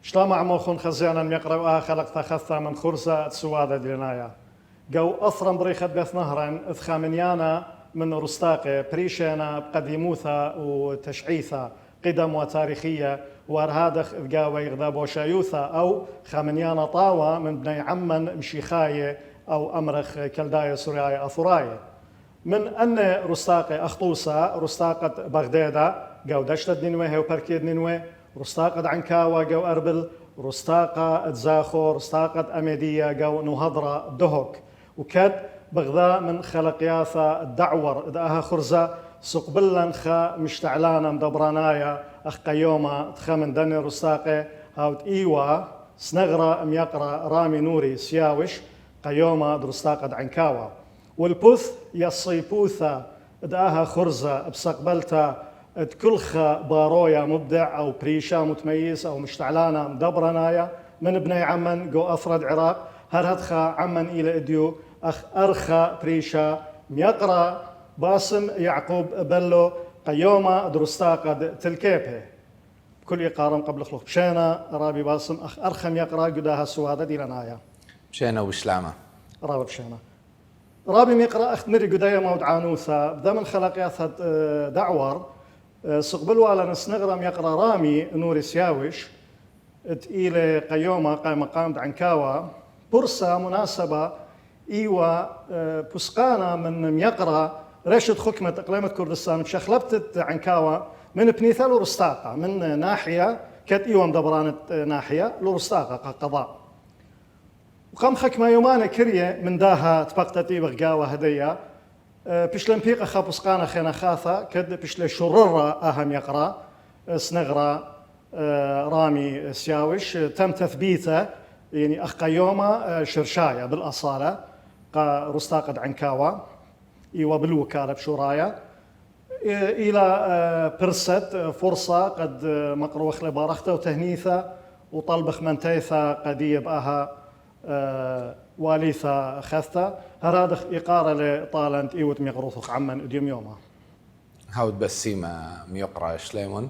شلام عموخون خزيانا يقرأ خلق تخثى من خرزة تسوادة دلنايا جو أثرا بريخة بث نهرا إثخامنيانا من رستاقة بريشانا بقديموثا وتشعيثا قدم وتاريخية وارهادخ إذقاوي غذاب وشايوثا أو خامنيانا طاوة من بني عمن مشيخاية أو أمرخ كلداية سورياية أثراية من أن رستاقة أخطوسة رستاقة بغدادة جو دشت نينوى وبركيد نينوى رستاقة عنكاوة جو أربل رستاقة تزاخو رستاقة أميدية جو نهضرة دهوك وكد بغذاء من خلقياثة الدعور إذاها خرزة سقبلن خا مشتعلانا مدبرانايا أخ قيومة تخمن دني رستاقة هاوت إيوا سنغرة ميقرة رامي نوري سياوش قيومة درستاقة عنكاوة والبث يصيبوثا إذاها خرزة بسقبلتا كلخا بارويا مبدع أو بريشا متميز أو مشتعلانا مدبرانايا من بني عمن جو أفرد عراق هرهدخا عمن إلى إديو أخ أرخا بريشا ميقرا باسم يعقوب بلو قيومة درستاقد تلكيبه كل يقارن قبل خلق بشينا رابي باسم أخ أرخم يقرا قداها السوادة دي لنايا بشينا وبشلامة رابي بشينا رابي ميقرا أخ مري قدايا مود عانوثا بدا من خلقياثة دعور سقبلوا على نسنغرم يقرا رامي نوري سياوش إلى قيومة قائمة قامد عنكاوة برصة مناسبة إيوا بسقانا من ميقرا رشد خكمة إقليمة كردستان شخلبت عنكاوة من بنيثا لرستاقة من ناحية كت إيوا مدبرانة ناحية لرستاقة قضاء وقام خكمة يومانا كرية من داها تبقتتي بغقاوة هدية بشلن بيقى خابسقانا خينا خاثة كد بشل شررة أهم يقرأ سنغرة رامي سياوش تم تثبيته يعني أخ قيومة شرشاية بالأصالة رستاقد عنكاوة إيوا بالوكالة بشورايا إلى برست فرصة قد مقروخ لبارخته وتهنيثة وطلبخ منتيثة قدية بأها واليثا خثة هرادخ إقارة لطالنت إيوت ميقروثخ عمن أديم يوما هاود بسيمة ميقرأ شليمون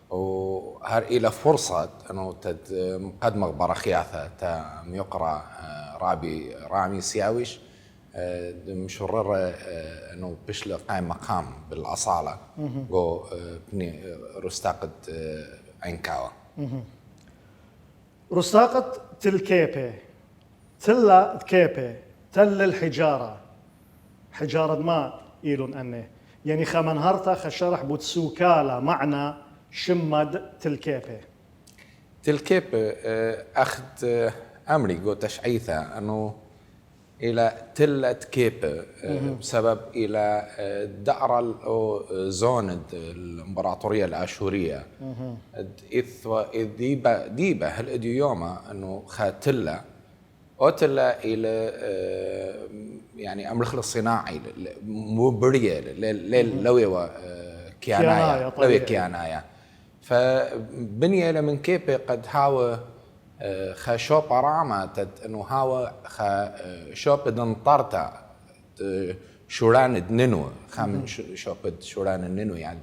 وهر إلى فرصة أنه قد مغبرة خياثة ميقرأ رامي سياوش مشرر أنه بشل قائم مقام بالأصالة جو بني رستاقة عنكاوة رستاقة تلكيبه تلا كيبه تل الحجارة حجارة ما إيلون أنه يعني خمن هرتا خشرح بوتسوكالا معنى شمد تلكيبه أخذ أمري جو تشعيثة أنه إلى تلة كيبه بسبب إلى دعرة زوند الإمبراطورية الآشورية إذ ديبة هل إديو يوما أنه خاتلة أوتلا إلى يعني أمرخ الصناعي مبرية لوي كيانايا لوي كيانايا فبنية من كيبه قد هاو خشوب راما إنه هاو خشوب دنطرتا شوران النينو خامن شوب شوران النينو يعني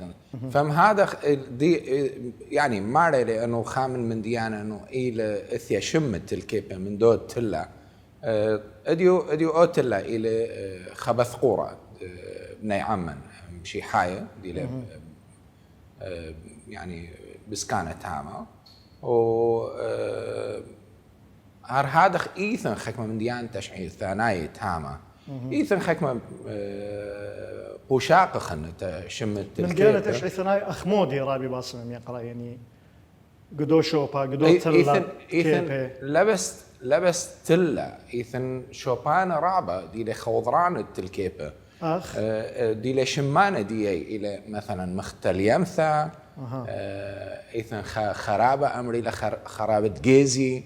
فم هذا دي يعني ماري لأنه خامن من ديانة إنه إلى إثيا شمت الكيبة من دوت تلا أديو أوتلا إلى خبث قورة بني عمن مشي حاية دي يعني بسكانة تامة و هذا إيثن خكمة من ديانة تشعير ثاناي تامة إيثن خكمة بوشاق خنة شمت من قيلة تشعير ثاناي أخمودي رابي باسم يقرأ يعني قدو شوبا قدو تلا إيثن لبس تلا إيثن شوبان رعبة دي لخوضران التلكيبة دي لشمانة دي إلى مثلا مختل يمثى إيثن خرابة أمري لخرابة جيزي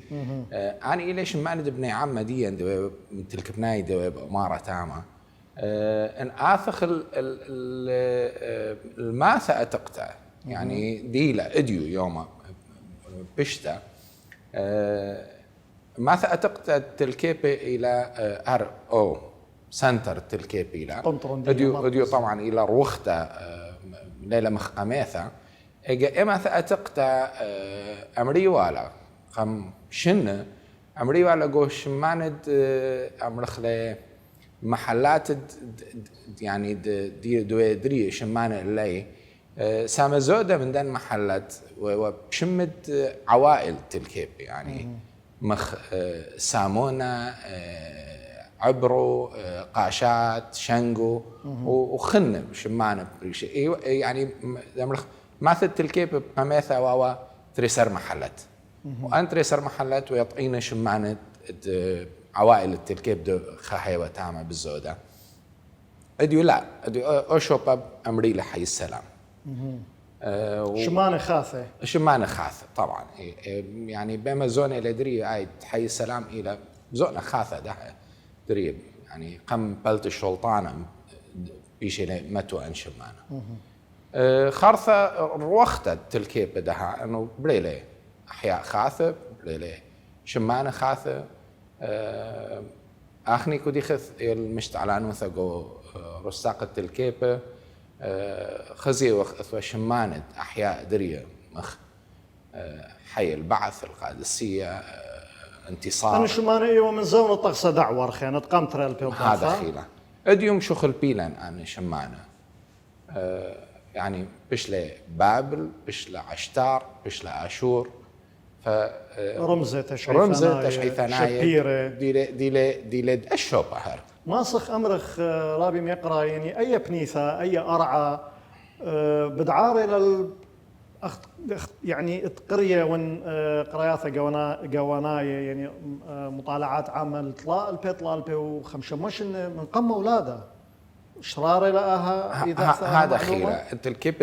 أنا إلى شمانة ابن عمة دي من تلك بناي دي بأمارة تامة إن آثخ الماثة أتقتا يعني دي لا إديو يوم بشتا ماثة أتقتا تلكيبة إلى أو سنتر تلكيبة إلى إديو طبعا إلى روختا ليلة مخقميثة إجا إما ثأتقتا أمري ولا خم شنة عمري ولا جو شماند عمرخله محلات يعني دي دري شمانة اللي سامزودة من دان محلات وبشمد عوائل تلكيب يعني مخ سامونة عبرو قاشات شنقو وخنة شمانة يعني مثل تلكيب بقميثة واوا تريسر محلات وأن تريسر محلات ويطعين شمانة عوائل التلكيب دو خاحية وتامة بالزودة أديو لا أديو أشوباب أمري لحي السلام شمانة خاثة شمانة خاثة طبعا يعني بما زونة إلى دري عايد حي السلام إلى زونة خاثة ده دري يعني قم بلت الشلطانة بيش إلى متو أن شمانة خارثة روختة تلكيب بدها أنه بليلة أحياء خاثة بليلة شمانة خاثة أخني كودي خذ المشتعلان وثقو رستاقة الكيبة خزي وخذ شمانة أحياء درية مخ حي البعث القادسية انتصار أنا شمانة إيوه من زون طقسة دعوة رخينة قامت رأي هذا خيلة أديوم شخل بيلان أنا شمانة يعني بشلة بابل بشلة عشتار بشلة آشور رمزة تشعيثاناية شبيرة ديلد الشوبة هر ماسخ أمرخ رابي ميقرا يعني أي بنيثة أي أرعى بدعارة يعني قرية ون قرياثة جواناية يعني مطالعات عامة الطلاء البي وخمشمش من قم أولاده شرارة لها هذا خيرة أنت الكيب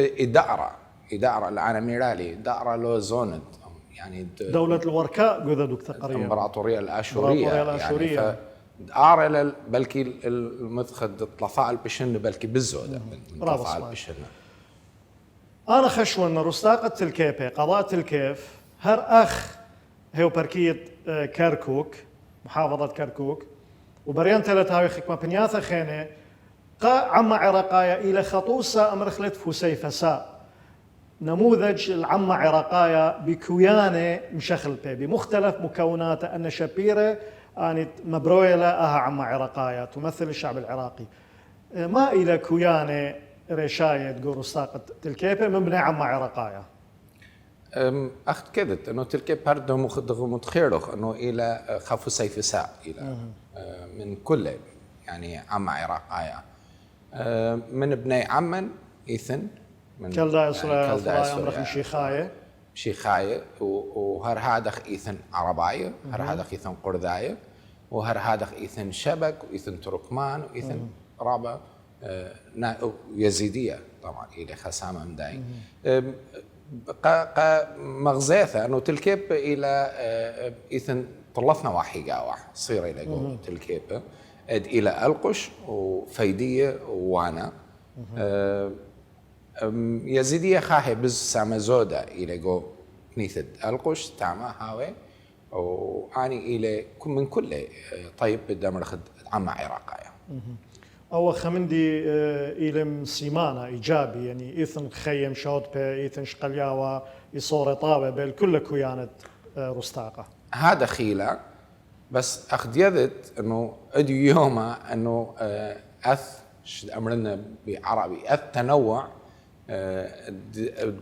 إدارة العالم ميرالي إدارة لو زوند يعني دولة الوركاء جذدك تقريبا الإمبراطورية الآشورية يعني فأعرى بلكي المدخد طلفاء البشن بلكي بالزودة من طلفاء البشن أنا خشون رستاقة تلكيبة قضاء تلكيف هر أخ هو بركية كركوك محافظة كركوك وبريان تلتهاوي خكمة بنياثة خينة عم عراقايا إلى خطوسة أمرخلت فسيفساء نموذج العم عراقايا بكيانة مشخل بمختلف مكونات أن شبيرة أن مبرويلة أها عم عراقايا تمثل الشعب العراقي ما إلى كيانة رشاية قرصاقة تلكيبة مبنى عم عراقايا أخت كذت أنه تلكيب هرده متخيرخ أنه إلى خفو سيفساء إلى من كل يعني عم عراقايا من ابني عمن إيثن من كلدا إسرائيل أمرخ شيخاية وهر هادخ إيثن عرباية هر هادخ إيثن قرداية وهر هادخ إيثن شبك وإيثن تركمان وإيثن رابع يزيدية طبعا إلى خسامة مداي مغزاثة أنه تلكيب إلى إيثن طلفنا واحد قاوح صير إلى جو تلكيب إلى ألقش وفيدية وانا يزيدية خاهي بز سامزودة إلى جو نيثد ألقش تعمى هاوي وعني إلى من كل طيب بدمر خد عم عراقايا أو خمندي إلم سيمانة إيجابي يعني إيثن خيم شوط إيثن شقلياوة يصور طابة بالكل كيانة رستاقة هذا خيلة بس أخديذت إنه أدي يوما إنه أمرنا بعربي تنوع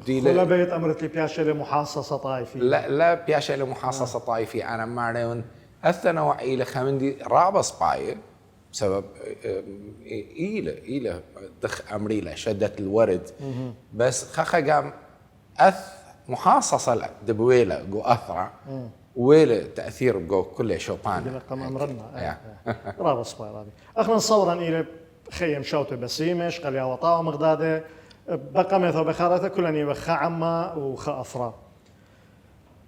ولا بيت أمرت لي بياشة لمحاصصة طائفية لا بياشة لمحاصصة طائفية أنا معنون التنوع إلى خمندي رابص باية بسبب إلى دخ أمريلا شدة الورد بس خخ قام محاصصة دبويلة جو أثرة ويلة تأثير جو كله شوبان قام أمرنا رابص باي رابي أخنا نصورا إلى خيم شوطة بسيمش قال يا وطاوة مغدادة بقى مثل بخارته كلني وخا عما وخا أثرة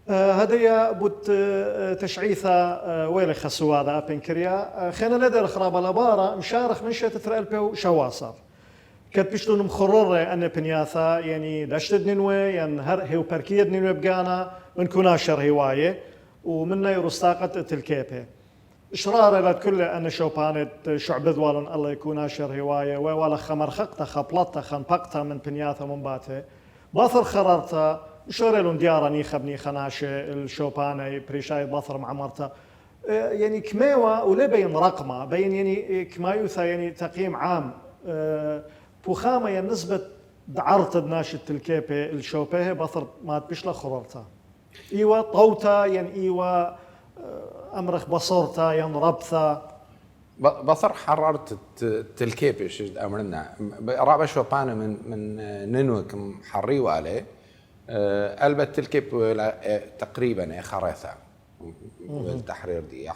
هدية بوت تشعيثة ويلي خسوا هذا أبنكريا خينا لدى الخرابة لبارة مشارخ من شات ثرالبو شواصر كانت بيشتون مخررة أن بنياثا يعني دشتد ننوي يعني هر هيو بركيد ننوي بقانا من كناشر هواية ومنا يرستاقة تلكيبه إشرار لد كل أن شوبانت شعب ذوالن الله يكوناشر هواية ولا خمر خقتا خبلتا خنبقتا من بنياثا من باته باثر خررتا شوريلون ديارة نيخة بنيخة ناشة الشوبانة بريشاي بصر مع مرتا يعني كماوة ولا بين رقمة بين يعني كمايوثا يعني تقييم عام بوخامة يعني نسبة دعرت بناشة الكيبة الشوبه بصر ما تبشلا خررتا إيوة طوتا يعني إيوة أمرخ بصورتا يعني ربثا بصر حررت التلكيبة شو أمرنا رابع شوبانا من ننوك محريو عليه البت الكيب تقريبا خريثة والتحرير دي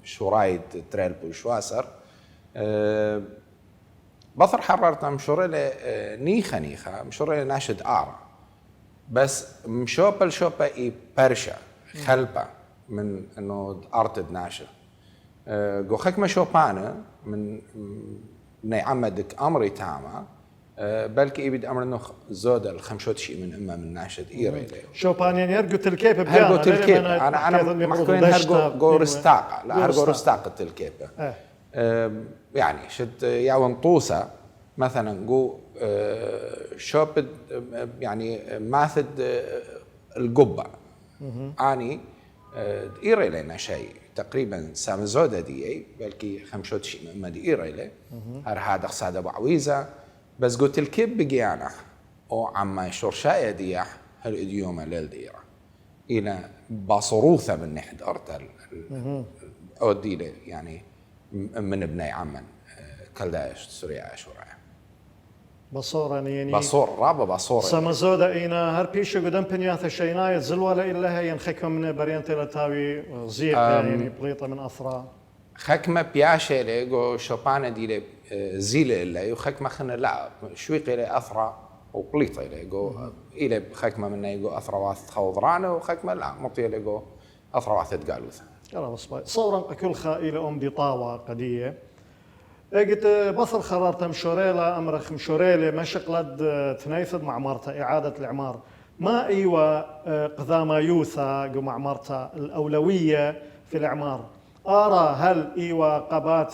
شرايد تريل وشواسر بصر حررت مشورة نيخة مشورة ناشد آرا بس مشوبة إي برشا خلبة من إنه أرتد ناشد جو خكمة شوبانا من عمدك أمري تاما بلكي يبد أمر إنه زود الخمشوت شيء من إما من ناشد إيري شوبان يعني هرجو تلكيب بيانا هرجو تلكيب أنا محكوين هرجو رستاقة لا هرجو رستاقة تلكيب يعني شد يعون طوسة مثلا جو شوب يعني ماثد القبة أني إيري لنا شيء تقريبا سام زودة دي بلكي خمشوت شيء من إما دي إيري له هذا خصاد أبو عويزة بس قلت الكيب بجيانه أو عما شرشاية دياح هالإديومة للديرة إلى بصروثة من نحضرت أو ديلة يعني من ابني عمن كالدايش سوريا أشورا بصورة يعني بصور رابا بصورة سمزودة إينا هر بيشو قدام بنياث الشيناية زلوة إلا هي ينخكم من بريان تلتاوي زيق يعني بليطة من أثرى خكمة بياشة لغو شوبانة دي زيلة إلا يخكمة خنا لا شويق إلي أثرى وبليطة لغو إلي خكمة منه يغو أثرى واث خوضرانة وخكمة لا مطية لغو أثرى واث قالوثة يلا بصباي صورا أكل خائلة أم دي طاوة قدية قلت بصر خرارت مشوريلا أمرخ مشوريلة مشقلد تنيفد مع مرتا إعادة الإعمار ما أيوة قذاما يوثا جو مع مرتا الأولوية في الإعمار أرى هل إيوة قبات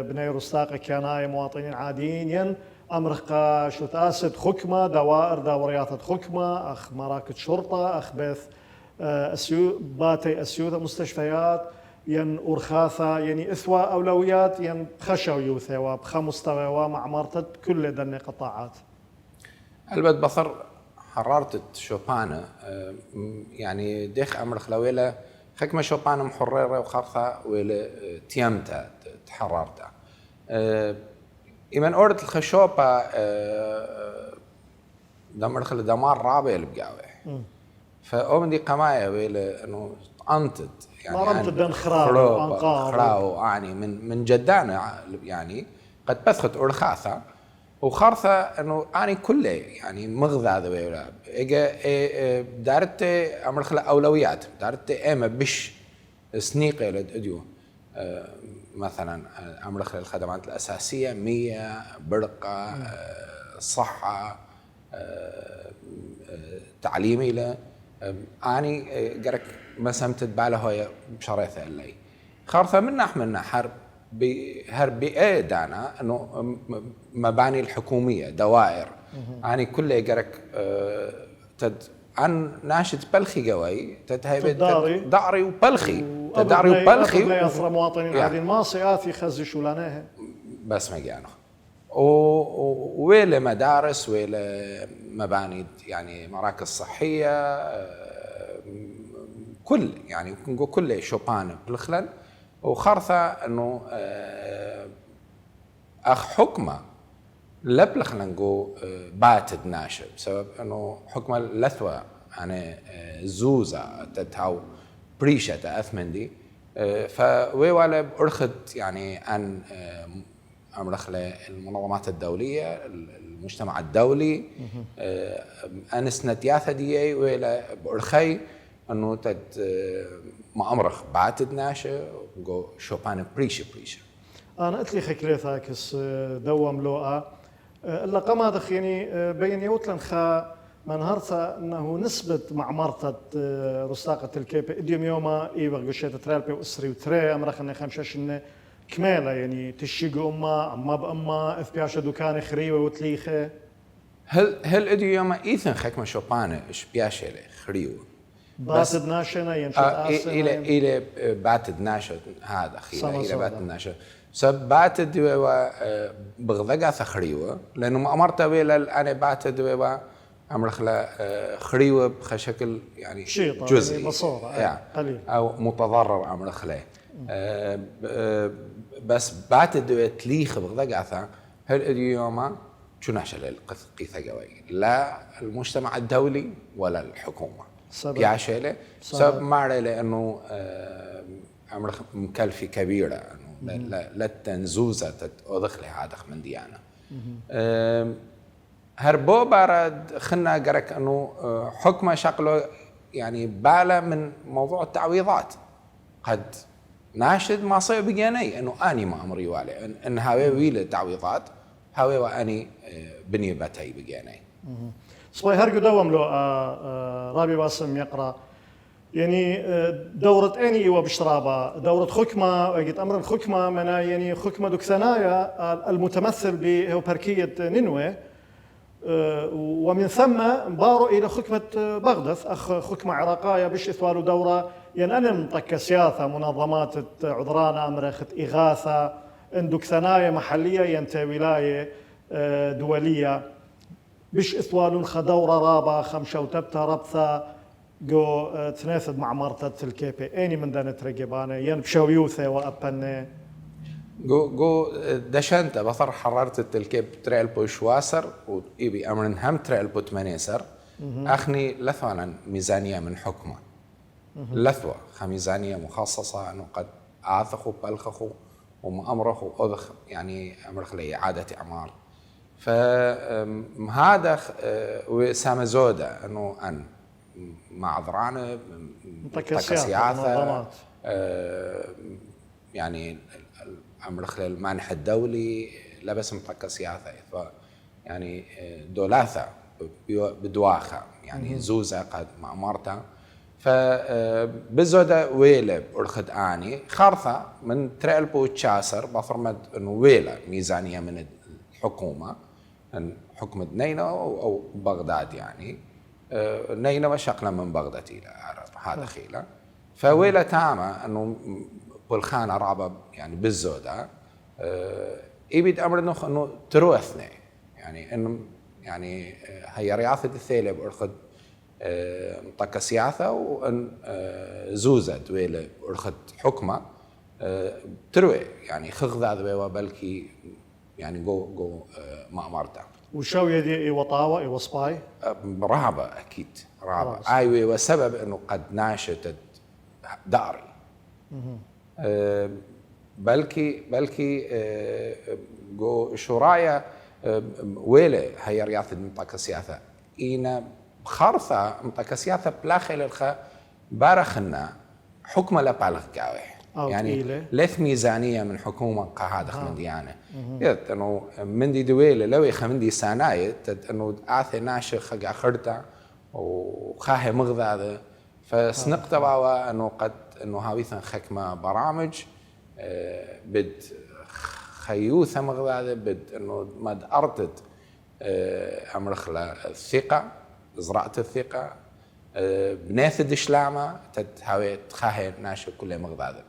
بني رستاق كاناي مواطنين عاديين ين أمرخ شو تأسد خكمة دوائر دوريات خكمة أخ مراكز شرطة أخ بث باتي أسيوثة مستشفيات ين أرخاثة يعني إثوى أولويات ين خشوا يوثة وبخمستوى ومع مرتد كل دن قطاعات البت بصر حررت شوبانا يعني ديخ أمر خلويلة خكمة شوبانا محررة وخرثة ولا تيمتا تحررتها إيمان أورد الخشوبة دمر خل دمار رابع اللي بقاوي فأومن دي قماية ولا إنه أنتد يعني ما رمت بين خراو وأنقاض خراو يعني من جدانا يعني قد بثخت أرخاثة وخرثة إنه أنا كله يعني مغذى ذا ولا إجا دارت أمر خلا أولويات دارت إما بش سنيقة لديو مثلا أمر خلا الخدمات الأساسية مية برقة صحة تعليمي له أني جرك مثلا تتبع له هاي بشريثة اللي خرثة منا حرب بهرب إيه دانا إنه مباني الحكومية دوائر أني كله جرك عن ناشد بلخي قوي تتهيب داري وبلخي تداري وبلخي لا يصر مواطنين عادين ما صياثي خزي شولانه بس ما جانو ويلا مدارس ويلا مباني يعني مراكز صحية كل يعني نقول كل شوبان بالخلل وخرثة إنه أخ حكمة لبلخ نقول باتد ناشب بسبب إنه حكمة لثوة يعني زوزة تتهاو بريشة تأثمن فويوالا أرخد يعني عن أمرخ المنظمات الدولية المجتمع الدولي أنسنت ياثا دي ولا بأرخي أنه تد ما أمرخ بعتد ناشا وقو شوبان بريشة أنا قلت لي خكليثا كس دوام لوقا إلا قما دخيني بين يوتلن خا من هرثا أنه نسبة معمرة رستاقة الكيب إديوم يوما إيوغ قشيت ترالبي وإسري وتري أمرخ أنه خمشاش إنه كمالة يعني تشيق أما بأما إف بياشا دوكان خريوة وتليخة هل اديو يوم ايثن خكمه شوبانه اش بياشله خريو باتد ناشنا ينشد الى باتد ناشد هذا خيره الى باتد ناشد سب باتد بغضقه خريوه لانه ما امرت ويلا انا باتد امر خلا خريوه بشكل يعني جزئي يعني قليل او متضرر امر خلا بس باتد تليخ بغضقه هل اديو يوم شو ناشل القيثة قوي لا المجتمع الدولي ولا الحكومة بيعشله سبب معري لأنه أمر مكلفة كبيرة أنه لا تنزوزة تدخل هذا من ديانة هربو بارد خلنا قرك أنه حكمة شكله يعني بالة من موضوع التعويضات قد ناشد ما صير بجاني أنه أني ما أمري والي أن هاوي ويل التعويضات هاوي وأني بني باتي بجاني صباي هرجو دوم له رابي باسم يقرأ يعني دورة أني وبشرابة دورة خكمة قد أمر الخكمة من يعني خكمة دكثنايا المتمثل بهوبركية نينوى ومن ثم بارو إلى خكمة بغداد أخ خكمة عراقية بش إثوال دورة ينألم طك سياسة منظمات عذران أمرخت إغاثة اندك ثنايا محلية ينتهي ولاية دولية بش إثوال خدورة رابا خمشة وتبتا ربثة جو تناثد مع مرتة الكيبي أيني من دانت رقبانة ينبشو يوثة وأبنى جو دشنت بصر حررت التلكيب تريل بوش واسر وإيبي أمرن هم تريل بو 8 سر أخني لثوانا ميزانية من حكمة لثوة ميزانية مخصصة أنه قد آثخوا بلخخوا ومأمرخ وأذخ يعني أمرخ لي إعادة أعمار فهذا وسامزودة أنه أن مع ذرانة سياسة يعني أمرخ المانح الدولي لبس مطقة سياسة يعني دولاثة بدواخة يعني زوزة قد مأمرتها فبزودة ويلة أرخد آني خارثة من تريل بو تشاسر بفرمد أنه ويلة ميزانية من الحكومة حكومة نينوى أو بغداد يعني نينوى شقنا من بغداد إلى هذا خيلة فويلة تامة أنه بالخانة رابة يعني بالزودة يبيد أمر أنه تروثني يعني أنه يعني هي رياضة الثيلة بأرخد مطقة سياسة وأن زوزة دويلة أرخد حكمة تروي يعني خذ ذا وبلكي يعني جو ما أمرته وشو يدي وطاوة وصباي رهبة أكيد رهبة أيوة وسبب أنه قد ناشتت داري بلكي جو شرايا ويلة هي رياضة مطقة سياسة إينا خارثة مطقة سياسة بلاخل الخا بارخنا حكمة لا بالغ قاوح يعني لث ميزانية من حكومة قاعدة من ديانة يت إنه من دي دويلة لو يخ من دي سناية إنه آثي ناشخ آخرته وخاه مغذى فسنقت بوا إنه قد إنه هاويثن حكمة برامج بد خيوثة مغذى بد إنه مد أرتد أمرخلا الثقة زراعة الثقة بناثد إشلامة تهاوي تخاه ناشخ كل مغذى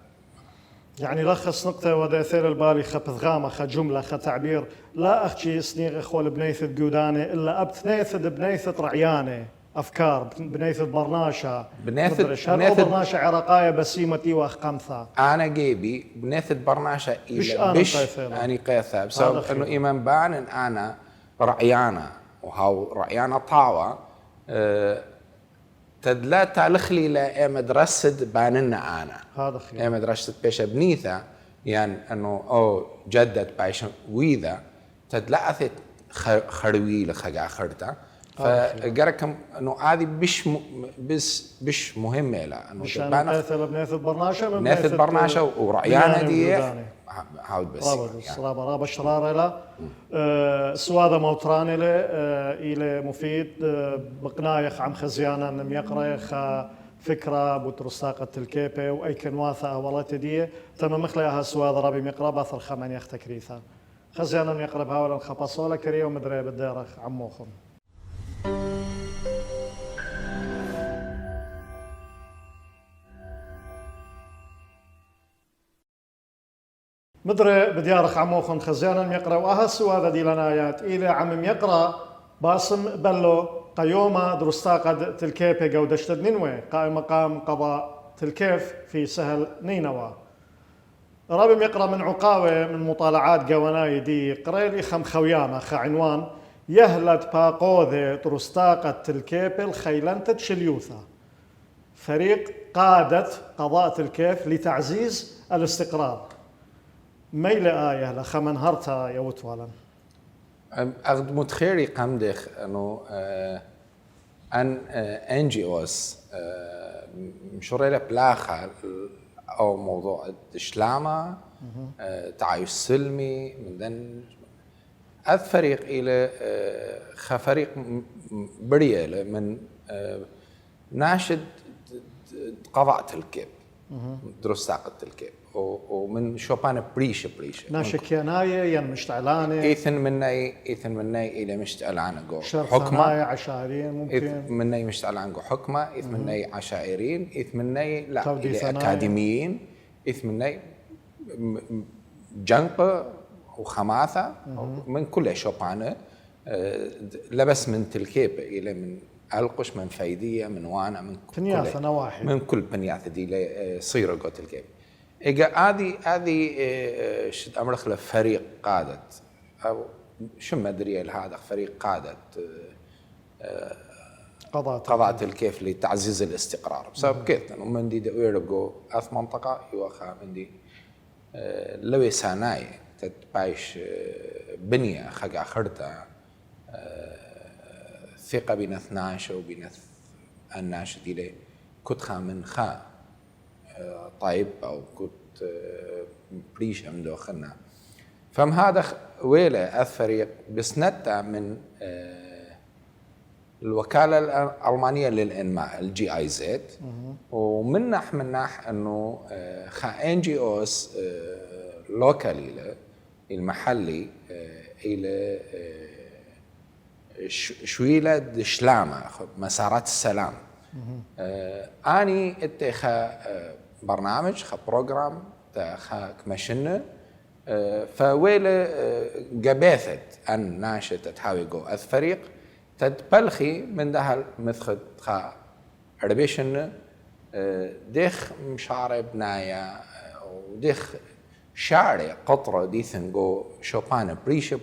يعني لخص نقطة وداثير البالي خبثغامة خجملة ختعبير لا أخشي سنيغ إخوال بنيثد جودانة إلا أبت نيثد بنيثد رعيانة أفكار بنيثد برناشة بنيثد برناشة عراقية بسيمتي وأخقمثة أنا جيبي بنيثد برناشة بش أنا قيثة بسبب إنه إيمان بان إن أنا رعيانة وهاو رعيانة طاوة تدلا تالخلي لا مدرسة باننا أنا هذا خير مدرسة بيش بنيثة يعني إنه أو جدت بايش ويذا تدلا أثت خروي لخجا خرطة فجركم إنه هذه بش مهمة لا إنه بنيث برناشة بنيث برناشة ورعيانة دي هاود بس رابا الشرارة لا سواذا موتراني له إلى مفيد بقنايخ عم خزيانا نم يقريخ فكرة بوترساقة الكيبة وأي كنواثة ولات دي تم مخليها سواذا رابي مقرب أثر خمن يختكريثا خزيانا يقرب هاولا خبصولا كريه ومدري بالدارخ عموخم مدري بديارخ عموخن خزيانا يقرأ وأهسوا هذا دي لنايات إلى عم يقرأ باسم بلو قيومة درستاقد تلكيبي قودشتد نينوي قائم مقام قضاء تلكيف في سهل نينوى رابم يقرأ من عقاوة من مطالعات قواناي دي قريلي خم خويامة عنوان يهلت باقوذي درستاقد تلكيبي الخيلنتد شليوثا فريق قادة قضاء تلكيف لتعزيز الاستقرار ميل آية لخمن هرتا يوتوالا أخذ متخيري قمدخ أنه أن NGOs مشوري بلاخة أو موضوع الإسلامة تعايش سلمي من ذن هذا فريق إلى خفريق بريالة من ناشد قضاء تلكيب درستاقة تلكيب ومن شوبان بريشة ناشك يناية ين مشتعلانة إيثن مني إلى مشتعلانة جو حكمة عشائرين ممكن مني مشتعلانة جو حكمة إيث مني عشائرين إيث مني لا إلى ثنايا. أكاديميين إيث مني جنق وخماثة من كل شوبانة لبس من تلكيب إلى من ألقش من فايدية من وانا من بنياثة نواحي من كل بنياثة دي صيرة قوت الكيب إجا هذه شد أمرخ لفريق قادة أو شو ما أدري هذا فريق قادة قضاء الكيف لتعزيز الاستقرار بسبب كيف لأنه من دي ويرجو أث منطقة يوخا من دي لوي ساناي تتبايش بنية خجع خرطة ثقة بين 12 وبين الناش دي لي كنت خا من خا طيب أو كنت بريشة من داخلنا فهم هذا ويلة الفريق بسنتا من الوكالة الألمانية للإنماء GIZ ومنح إنه خا NGOs لوكالي المحلي إلى شويلة دشلامة مسارات السلام أني اتخا برنامج خا بروجرام خا كمشنة فويلة قباثت أن ناشطة تحاوي جو الفريق تتبلخي من ده مثل خا عربيشن ديخ مشارع بنايا وديخ شارع قطرة ديثن جو شوبانا بريشة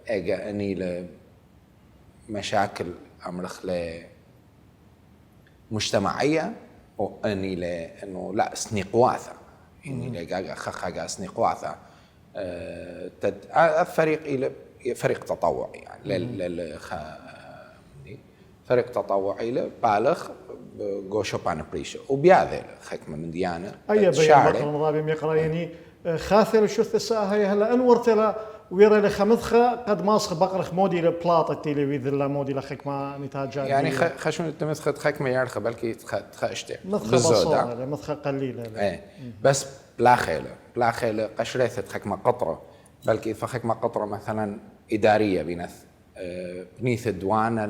اجا اني لمشاكل امرخ مجتمعيه واني لانه لا سنيقواثا اني لجاجا خخاجا سنيقواثا الفريق الى فريق تطوعي يعني فريق تطوعي له بالغ جو شوبان بريشة وبياذل حكمه من ديانه اي بيان رابي يقرا يعني خاثر شوث الساعه هي هلا انورتلا ويرى لخمدخة قد ماسخ بقرخ مودي لبلاط التلفزيون لا مودي لخكمة نتاجات يعني خشون التمسخ خكمة يارخ بالكي تخشته مدخة بصورة مدخة قليلة ايه بس بلا خيلة قشريثة خكمة قطرة بلكي فخكمة قطرة مثلا إدارية بنث بنيث الدوانة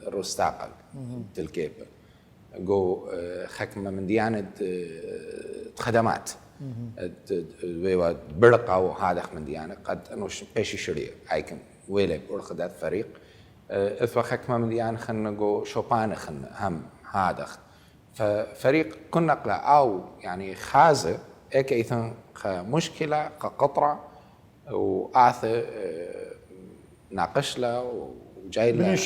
الرستاقل تلكيب جو خكمة من ديانة خدمات برقة وهذا من ديانة قد انه بيشي شريع ايكم ويلب ورخدات فريق اثوا خكمة من ديانة خلنا جو شوبان خلنا هم هذا ففريق كنا قلا او يعني خازة ايك ايثن مشكلة قطرة واث ناقش له وجاي له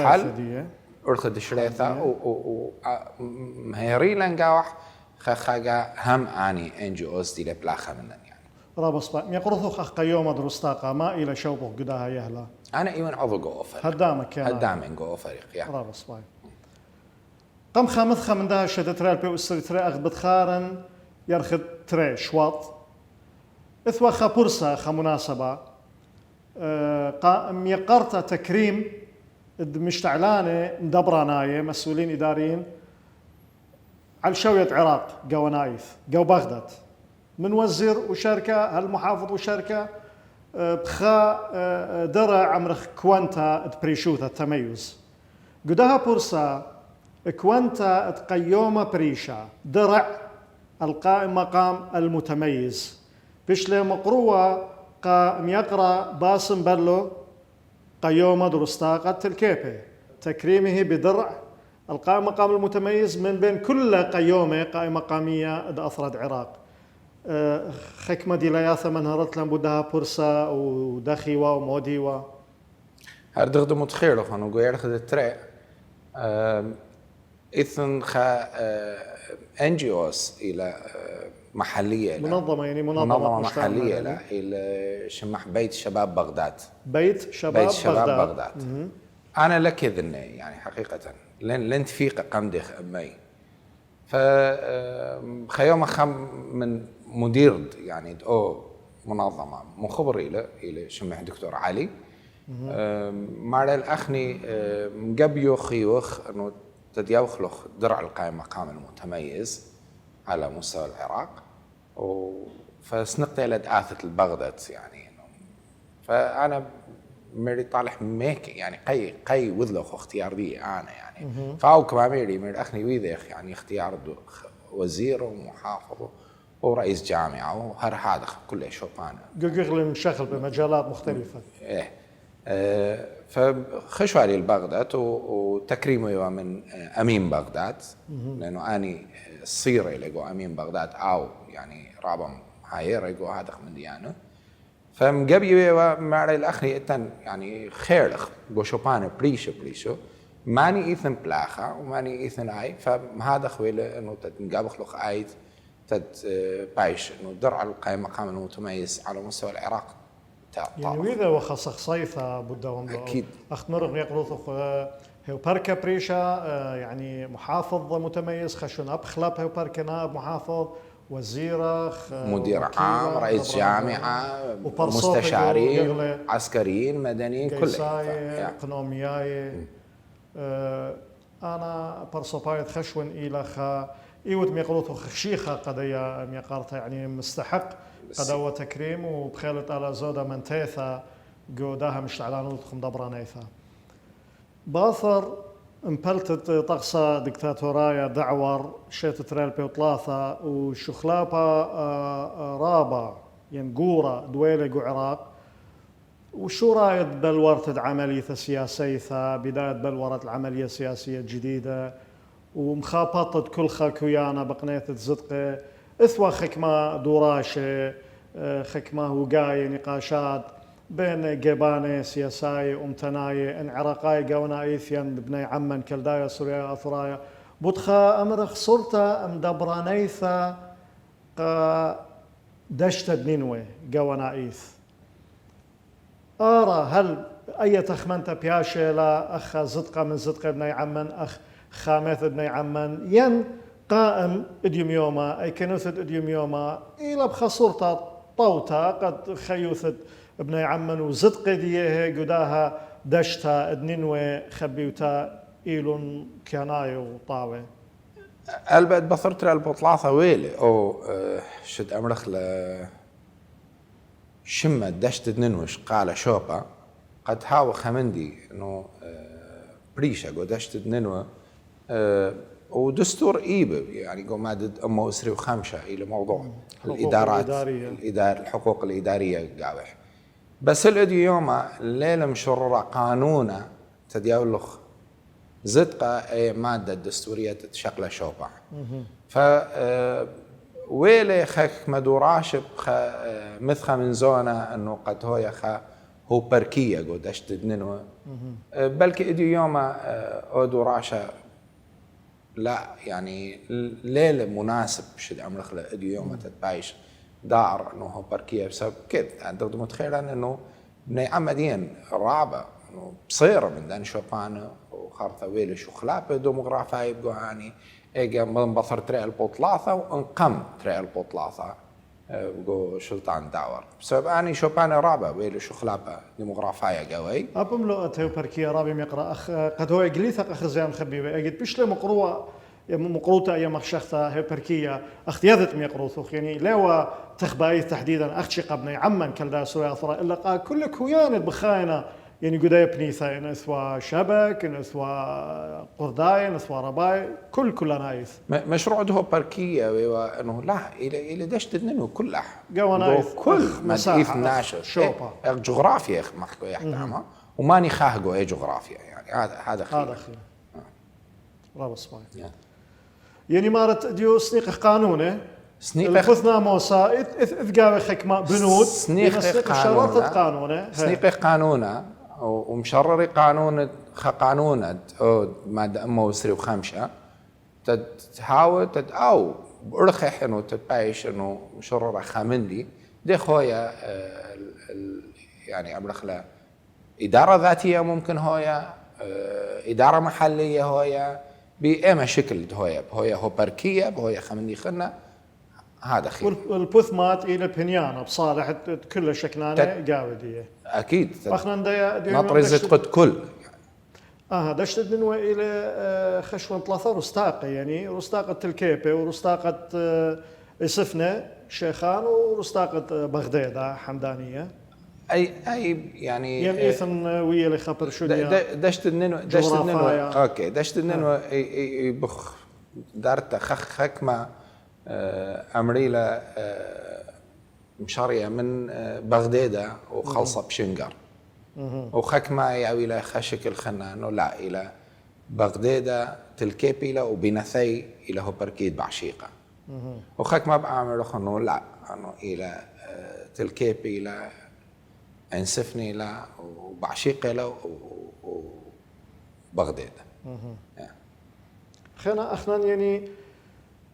حل ورخد الشريثة ومهيري لنقاوح خاجا هم اني NGOs دي لبلاخه منن يعني رابص با يقرثو خ قيوم درستاقه ما الى شوبه قداها يهلا انا ايون عضو جو فريق هدامك يا هدامن جو فريق يا رابص با قم خامث من ده شدت رال بي استري اخ بتخارن يرخد تري شواط اثوا خبرصه خمناسبه قام يقرت تكريم مشتعلانه دبرانايه مسؤولين اداريين على شوية عراق جو نايف جو بغداد من وزير وشركة هالمحافظ وشركة بخا درع عمرخ كوانتا بريشوثا التميز قدها بورسا كوانتا تقيومة بريشا درع القائم مقام المتميز بشلي مقروة قائم يقرأ باسم بلو قيوم درستاقة الكيبي تكريمه بدرع القائم مقام المتميز من بين كل قيومة قائمة مقامية دا أثرد عراق خكمة دي لياثة من هرت لن بدها برسا ودخيوة وموديوة هردغ دو متخيرو خانو قوير خد الترع إثن خا NGOs إلى محلية منظمة يعني منظمة محلية لا إلى شمح بيت شباب بغداد بيت شباب بغداد أنا لك إذن يعني حقيقة لن تفيق قمدخ أمي فخيوم خم من مدير يعني أو منظمة مخبر إلى شمح دكتور علي مع الأخني مقبيو خيوخ أنه تديوخلخ درع القائم مقام المتميز على مستوى العراق فسنقت إلى دعاثة البغداد يعني فأنا مري طالح ميك يعني قي وذلخ اختيار دي أنا يعني فأو كما مري أخني ويذيخ يعني اختيار وزير ومحافظ ورئيس جامعة وهر هذا كله شوبان قغل مشغل بمجالات مختلفة إيه فخشوا البغداد وتكريمه من أمين بغداد لأنه أني صير لقوا أمين بغداد أو يعني رابم هاير لقوا هذا من ديانه فمقبي مع الأخري إتن يعني خيرخ بوشوبان بريشو ماني إثن بلاخة وماني إثن أي فهذا خويله إنه تنقابخ لخ أيد بايش إنه درع القائم مقام المتميز على مستوى العراق يعني وإذا وخصخ صيفة بدهم أكيد أختمر يقرض هو بركة بريشة يعني محافظ متميز خشون أبخلب هو بركة نائب محافظ وزيرة مدير عام رئيس جامعة مستشارين عسكريين مدنيين كلهم اقنومياي أنا برصوبايد خشون إلى خا إيوت ميقلوتو خشيخة قضية ميقارتها يعني مستحق قدوة تكريم وبخيلت على زودة من تيثا قوداها مشتعلانوت خم دبرانيثا باثر امبلتت طقسة دكتاتورايا دعور شيت تريل بيوطلاثة وشخلابة رابع ينقورة دويلة قو عراق وشو رايد بلورت عملية سياسية بداية بلورت العملية السياسية الجديدة ومخابطة كل خاكويانا بقنية الزدقة إثوى خكمة دوراشة خكمة وقاية نقاشات بين جبانة سياسية ومتناية إن عراقاي قونا إيثيان بني عمان كالدايا سوريا أثرايا بطخا أمرخ صرتا أم دبرانيثا دشتا دنينوي قونا إيث أرى هل أي تخمنت بياشي لا أخ زدقة من زدقة بني عمان أخ خامث بني عمان ين قائم اديوم يوما اي كنوثت اديوم يوما الى بخصورتا طوتا قد خيوثت ابن عمن وزدق ديه قداها دشتا ادنينوي خبيوتا ايلون كيانايو طاوي البت بثرت البطلاثه ويلي او شد امرخ ل شمة دشت ادنينوش قال شوبا قد هاو خمندي انه بريشا قد دشت ادنينو ودستور إيبه يعني قوم عدد أمه أسري وخمسة إلى موضوع الإدارات الحقوق الإدارية قاوح بس الأدي يوم الليلة مشررة قانونا تديولخ زدقة أي مادة دستورية تشكل شوبع ف ويلي خك مدوراشب مثخة من زونة أنه قد هو بركية قد أشتدننو بلكي إدي يوم أدوراشا لا يعني ليلة مناسب شد عمرخ لأدي يوم تتبايش دار انه هو بركيه بسبب كذا انت متخيل انه بني عمدين رعبه انه بصيره من دان شوبان وخارطه ويلش وخلابه ديموغرافيا يبقوا يعني اجا من بصر تري البوطلاثه وانقم تري البوطلاثه بقوا سلطان داور بسبب اني شوبان رعبه ويلش وخلابه ديموغرافيا قوي ابملو اتو بركيه رابي يقرا اخ قد هو اجليثق اخ زيان خبيبه اجد بيشله مقروه مقروطة أيام مخشختها هي بركية اختيادت ميقروثوخ يعني لوا تخبايث تحديدا أختشي قبني عمان كالدا سوريا أثرا إلا قا كل كويان بخاينة يعني قدا بنيثا إن أسوا شبك إن أسوا قرداي إن أسوا رباي كل نايث مشروع ده بركية وإنه لا إلى دشت إنه كل نايث كل مساحة ناشر شوبا جغرافيا محكو يحترمها وماني خاهجو أي جغرافيا يعني هذا خير رابط صباي يعني مارت ديو سنيق قانونه الخذنا موسى إذ قاوي حكمة بنود سنيق قانونه سنيق قانونه ومشرري قانون مادة أمه وسري وخمسة تحاول أو برخح إنه تبايش إنه مشرر خامندي ده خويا يعني أبرخلا إدارة ذاتية ممكن هويا إدارة محلية هويا بأي شكل هويا هو بركية هويا خامندي خلنا هذا خير والبثمات إلى بنيانة بصالح كل شكلانة قاودية أكيد أخنا نطرز قد كل دشت دنوا إلى خشوة ثلاثة رستاقة يعني رستاقة الكيبة ورستاقة سفنة شيخان ورستاقة بغداد حمدانية أي يعني إيثن ويا اللي خبر شو دشت النينو أوكي دشت النينو بخ دارت خكمة أمريلا مشارية من بغداد وخلصة بشنقر وخكمة يعوي إلى خشك الخنان لا إلى بغداد تلكيبي له وبنثي إلى هو بركيد بعشيقة وخكمة بعمل خنو لا أنه إلى تلكيبي إلى انسفني له وبعشيقة له وبغداد خنا أخنا يعني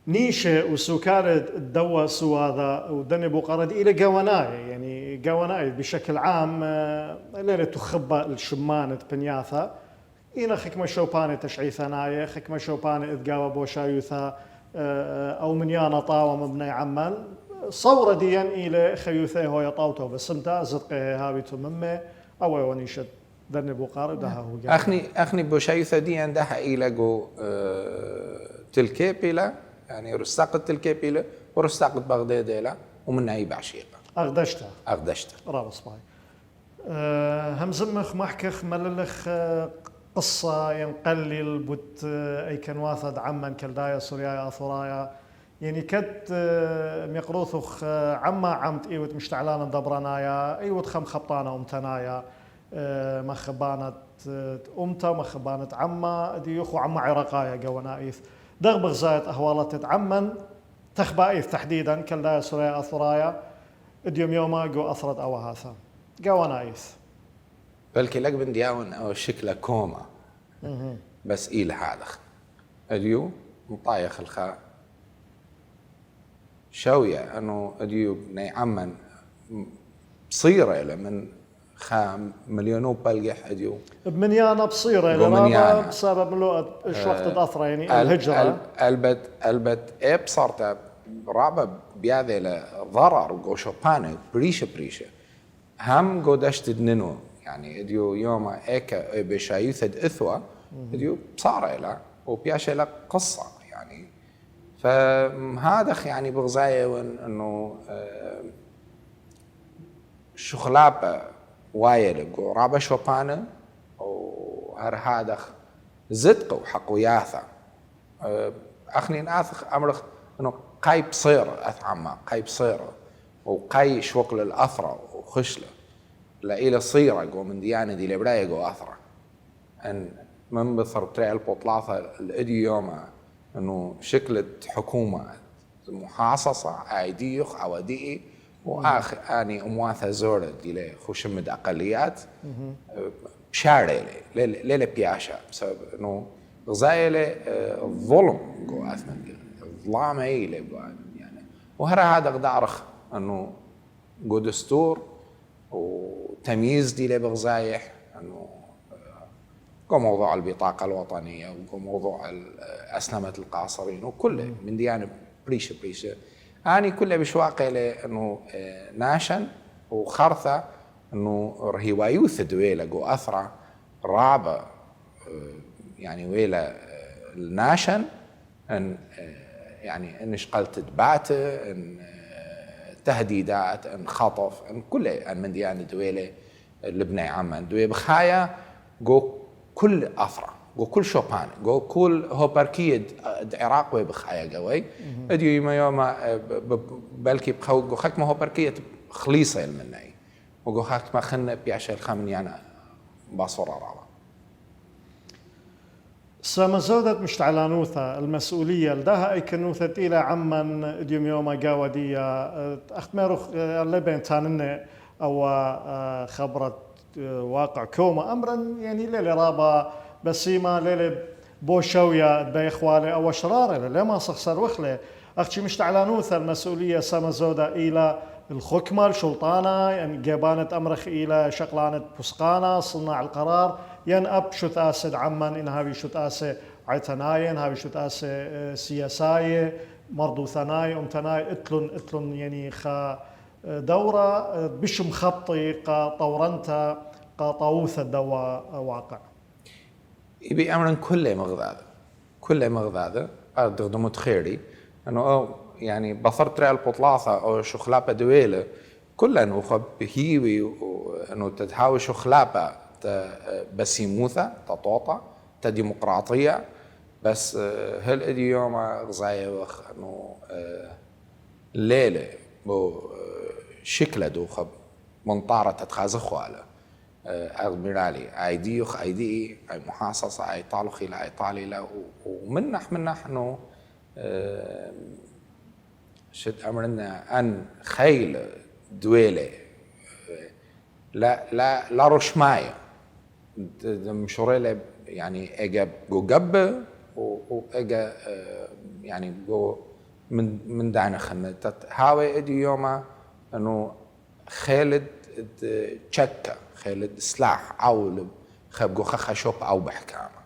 نيشة وسكارة الدواء سواذا ودني بقرد إلى قواناي يعني قواناي بشكل عام لأنه تخبى الشمانة بنياثا إنا خكمة شوبانة تشعيثانايا خكمة شوبانة إذ قاوة بوشايوثا أو منيانا طاوة مبني عمان صورة ديان إلى خيوثي هو يطاوتو بس انتا زدقه هابيتو ممي أو ونيشة دني بقرد دها هو أخني بوشايوثا ديان دها إلى جو تلكيبيلا يعني رستاقة تلكيبيلا ورستاقة بغداد له ومن أي بعشيقة أغدشتها رابط صباي همزمخ محكخ مللخ قصة ينقلل بوت أي كان واثد عمان كالدايا سوريايا أثورايا يعني كت ميقروثخ عمت إيوت مشتعلانا دبرانايا إيوت خبطانا أمتنايا مخبانة أمتا مخبانة عما دي يخو عما عراقايا قوانايث دغبغ زايت أهوالات عمن تخبائيث تحديدا كالدايا سوريا أثرايا اديوم يوما جو أثرت أوهاثا قوانايث بلكي لك بن دياون أو شكل كوما بس إيل هذا اديو مطايخ الخاء شوية أنه اديو بني عمن بصيرة من خام مليونو بلقح اديو بمنيانا بصيرة لما بسبب شو وقت الأثرة يعني الهجرة البت إيه بصارت رابع بياذي لضرر وقو شوبانك بريشة هم قدشت دنينو يعني اديو يوم ايكا بشايوثد اثوى اديو بصارة له وبياشة له قصة يعني فهذا يعني بغزاية انه شغلابة وايد رابع شوبانا وهر هذا زدق وحق وياثا اخني ناثخ امرخ انه قاي بصير اثعما قاي بصير وقاي شوقل الاثرى وخشله لا الى صيره جو من ديانه دي لبرايه جو اثرى ان من بثر تريال بوطلاثه الادي يوما انه شكلت حكومه محاصصه ايديخ عوادي واخ اني امواثه زوره دي له خوشمد اقليات بشارع ليله بياشا بسبب انه غزايله الظلم جو اثمن الظلام اي له يعني وهذا غدارخ انه جو دستور وتمييز دي له بغزايح انه جو موضوع البطاقه الوطنيه وجو موضوع اسلمه القاصرين وكله من ديانه بريشه اني كله بشواقه له انه ناشن وخرثه انه رهيوايوث دويله جو اثرى رابع يعني ويلا الناشن ان يعني ان شقلت تباته ان تهديدات ان خطف ان كله ان من ديانه دويله لبنى عمان دوي بخايا جو كل أثرة جو كل شوبان جو كل هوبركية العراق وبخايا قوي اديو يوم يوم بلكي بخو جو خك ما هوبركية خليصة المناي وجو خك ما خن بيعش الخامني أنا باصورة رابع سامزودت مشتعلانوثا المسؤولية لداها أي كنوثة إلى عمان ديوم يوم قاودية أختمرخ اللي بين تانن أو خبرة واقع كوما أمرا يعني ليلة رابا بسيمة ليلة بوشوية بيخوالي أو شرارة لما صخصر وخلي أختي مشتعلانوثا المسؤولية سامزودة إلى الخكمة الشلطانة يعني جبانة أمرخ إلى شقلانة بسقانة صناع القرار ين أب شو تأسد عمان إن هاوي شو تأسد عتناين هاوي شو تأسد سياساية مرضو ثناي تناي اتلن يعني خا دورة بش مخطي قا طورنتا قا طاووث الدوا واقع يبي أمرا كله مغذاذة أرد متخيري أنه يعني بصرت رأي البطلاثة أو شخلابة دويلة كلها نوخب هيوي وأنه تتهاوي شخلابة بسيموثة تطوطة تديمقراطية بس هل ادي يوم غزاية وخ أنه ليلة بو شكله دوخب منطارة تتخازخوا على أدميرالي أيدي وخ أيدي أي محاصصة أي طالخي لا أي طالي لا ومنح أنه شد أمرنا أن خيل دويلة لا رشماية مشوريلة يعني إجا جو جب وإجا يعني جو من دعنا خلنا هاوي إدي يوما إنه خالد تشكا خالد سلاح أو خب جو خشوب أو بحكامة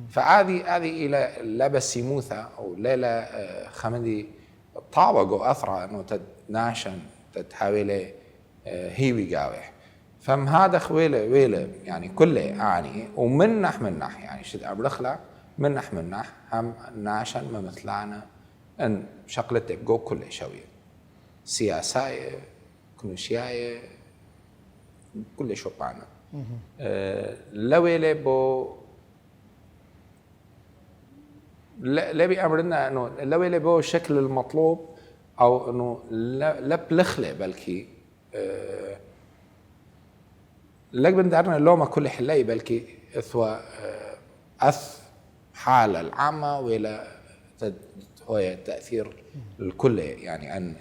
فهذه إلى لبس سيموثة أو ليلة خمدي طابق وأثرى إنه تتناشن تتحاول هيوي قاوح فم هذا خويلة يعني كله يعني ومنح يعني شد أبرخلا منح هم ناشن ما مثلانا إن شقلته بجو كله شوية سياسية كنوشياية كل شوبانا لويلة بو لا بأمرنا إنه لويلة بو الشكل المطلوب أو إنه لا بلخلة بلكي لك بندرنا اللومة كل حلاي بلكي إثوى أث حالة العامة ولا هو تأثير الكل يعني أن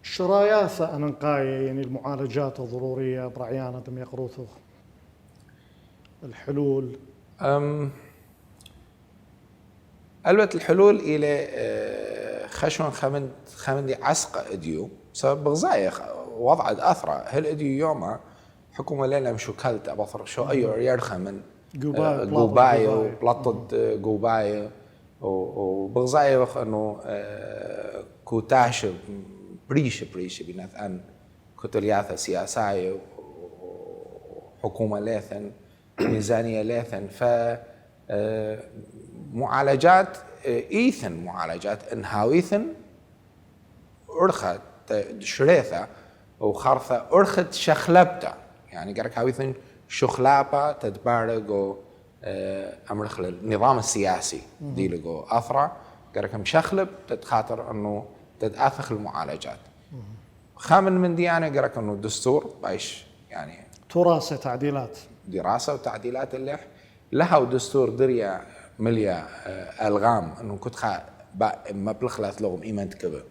شراياثة أنقاية يعني المعالجات الضرورية برعيانة دم يقروثو الحلول البت الحلول إلى خشون خمندي عسقة إديو بسبب بغزاية وضعت أثرة هل إديو يوما حكومة لنا مشو كالت أبصر شو أيو يرخى من قوباي وبلطد قوباي وبغزاية إنه كوتاش بريش بناث أن كتلياثة سياسية وحكومة لاثن ميزانية لاثن ف معالجات معالجات انهاويثن أرخت شريثة وخرثة أرخت شخلبتا يعني قرك هاويثن شخلابة تتبارغ أمرخ النظام السياسي دي لقو أثرة قرك مشخلب تتخاطر أنه تتأثخ المعالجات خامن من ديانة قرك أنه الدستور بايش يعني دراسة وتعديلات اللي لها ودستور دريا مليا ألغام أنه كتخا ما بلخلات لغم إيمان تكبه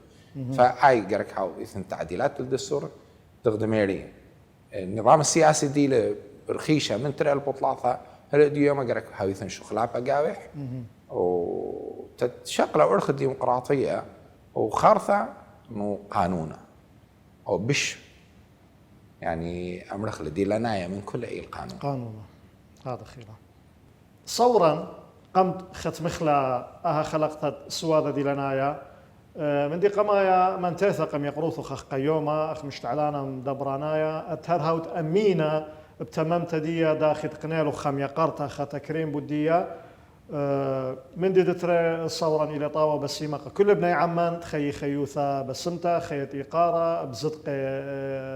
فأي قرك هاو إثن تعديلات الدستور تقدميري النظام السياسي دي رخيشة من ترى البطلاثة هل دي يوم قرك هاو إثن شخلابة قاوح وتتشقل أرخ الديمقراطية وخارثة إنه قانونا أو بش يعني أمرخ لدي لنايا من كل أي القانون قانونا هذا خيرا صورا قمت ختمخلا خلقت سوادة دي لنايا من دي قمايا من تثقم يقروث خخ قيوما أخ مشتعلانا دبرانايا أتهرهوت أمينة بتممت دي داخل قنيل وخم يقرت أخ تكريم بودية من دي دتري صورا إلى طاوة بسيمة كل ابني عمان تخي خيوثا بسمتا خيط إيقارة بزدق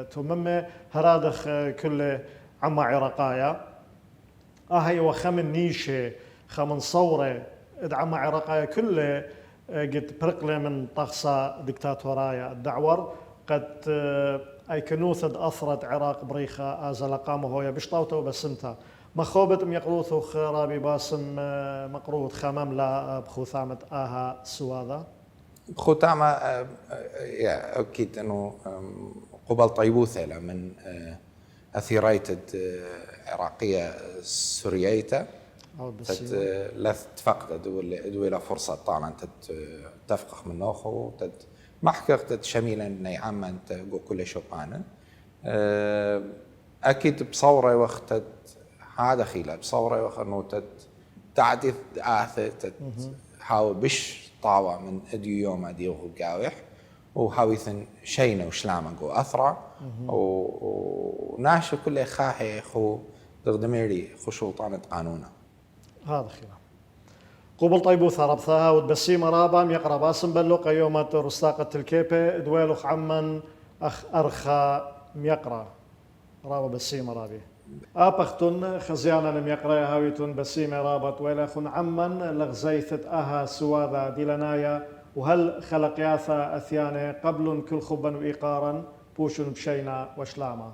تممة هرادخ كل عما عراقايا هي وخمن نيشة خمن صورة عما عراقايا كل قد برقلة من طقسة دكتاتورايا الدعور قد أي كنوثد أثرت عراق بريخة أزلقامه هو بشطاوته بسمتا مخوبة يقروث خرابي باسم مقروض خمام لا بخوثامة آها سواذا بخوثامة أكيد أنه قبل طيبوثة من أثيريتد عراقية سورييتا لا تفقد دولا فرصة طبعا تفقخ من نوخو ما حققت شميلا نيعام أنت كل شوبانا أكيد بصورة وقت هذا خيله بصورة وقت إنه تعدي هاو بش طاوة من أديو يوم أديو قاوح وهاويثن شينا وشلامة جو أثرى وناشو كل خاحي خو دغدميري خو سلطانة قانونا هذا خيله قبل طيبو ثربثها وتبسيم رابام يقرا باسم بلوق يوم رستاقة الكيبة دويلوخ عمن أخ أرخا ميقرا رابا بسيم رابي أبختن خزيانا ميقرا هاويتون بسيم رابط ويلخن عمن لغزيثت أها سواذا ديلنايا وهل خلق ياثا أثيانة قبل كل خبا وإيقارا بوشن بشينا وشلاما